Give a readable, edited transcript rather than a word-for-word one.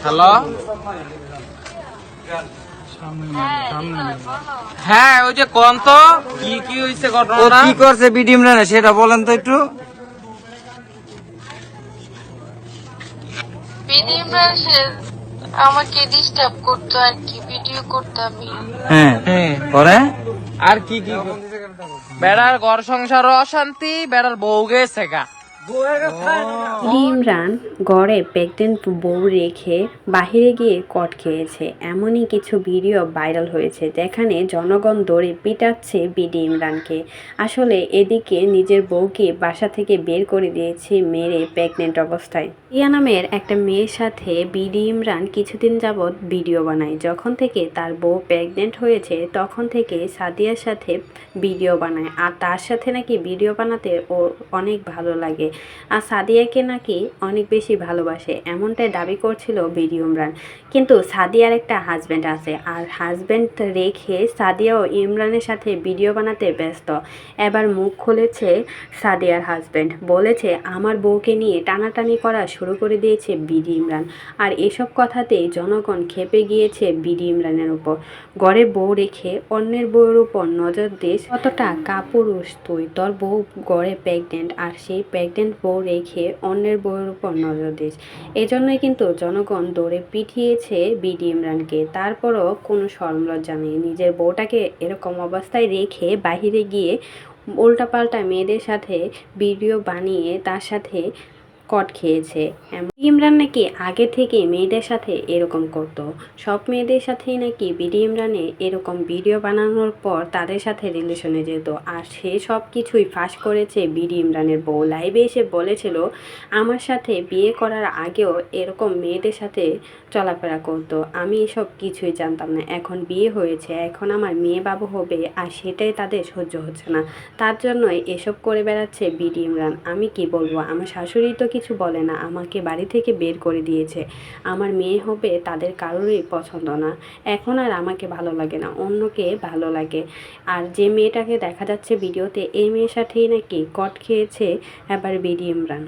Hello, হ্যাঁ ওই যে কোন তো কি কি হয়েছে ঘটনা, কি করছে বিডি ইমরান সেটা বলেন তো একটু। বিডি ইমরান আমাকে ডিস্টার্ব করতো আর কি, ভিডিও করতাম। হ্যাঁ পরে আর কি কি বেড়ার ঘর সংসারও অশান্তি, বেড়ার বউ গেছে গা। বিডি ইমরান গড়ে প্রেগনেন্ট বউ রেখে বাহিরে গিয়ে কট খেয়েছে, এমনই কিছু ভিডিও ভাইরাল হয়েছে যেখানে জনগণ দৌড়ে পিটাচ্ছে বিডি ইমরানকে। আসলে এদিকে নিজের বউকে বাসা থেকে বের করে দিয়েছে মেরে প্রেগনেন্ট অবস্থায়। রিয়া নামের একটা মেয়ের সাথে বিডি ইমরান কিছুদিন যাবৎ ভিডিও বানায়। যখন থেকে তার বউ প্রেগনেন্ট হয়েছে তখন থেকে সাদিয়ার সাথে ভিডিও বানায়, আর তার সাথে নাকি ভিডিও বানাতে ওর অনেক ভালো লাগে, আর সাদিয়াকে নাকি অনেক বেশি ভালোবাসে, এমনটাই দাবি করছিল বিডি ইমরান। কিন্তু সাদিয়ার একটা হাজব্যান্ড আছে, আর হাজব্যান্ড রেখে সাদিয়াও ইমরানের সাথে ভিডিও বানাতে ব্যস্ত। এবার মুখ খুলেছে সাদিয়ার হাজব্যান্ড, বলেছে আমার বউকে নিয়ে টানাটানি করা শুরু করে দিয়েছে বিডি ইমরান। আর এসব কথাতেই জনগণ ক্ষেপে গিয়েছে বিডি ইমরানের উপর। ঘরে বউ রেখে অন্যের বউয়ের উপর নজর দিস, কতটা কাপুরুষ তুই, তোর বউ ঘরে প্রেগনেন্ট আর সেই প্রেগনেন্ট বউ রেখে অন্যের বউয়ের উপর নজর দিস। এজন্যই কিন্তু জনগণ দৌড়ে পিটিয়েছে বিডি ইমরানকে। তারপরও কোনো শরম লজ্জা নেই, নিজের বউটাকে এরকম অবস্থায় রেখে বাহিরে গিয়ে উল্টাপাল্টা মেয়েদের সাথে ভিডিও বানিয়ে তার সাথে কট খেয়েছে। ইমরান নাকি আগে থেকে মেয়েদের সাথে এরকম করত, সব মেয়েদের সাথেই নাকি বিডি ইমরানে এরকম ভিডিও বানানোর পর তাদের সাথে রিলেশনে যেত। আর সে সব কিছুই ফাঁস করেছে বিডি ইমরানের বউ। লাইভে এসে বলেছিল আমার সাথে বিয়ে করার আগেও এরকম মেয়েদের সাথে চলাফেরা করতো, আমি এসব কিছুই জানতাম না, এখন বিয়ে হয়েছে, এখন আমার মেয়ে বাবু হবে, আর সেটাই তাদের সহ্য হচ্ছে না, তার জন্যই এসব করে বেড়াচ্ছে বিডি ইমরান। আমি কি বলবো, আমার শাশুড়ি তো কিছু বলে না, আমাকে বাড়ি থেকে বের করে দিয়েছে, আমার মেয়ে হবে তাদের কারোরই পছন্দ না, এখন আর আমাকে ভালো লাগে না, অন্যকে ভালো লাগে। আর যে মেয়েটাকে দেখা যাচ্ছে ভিডিওতে, এই মেয়ের সাথেই নাকি কট খেয়েছে এবার বিডি ইমরান।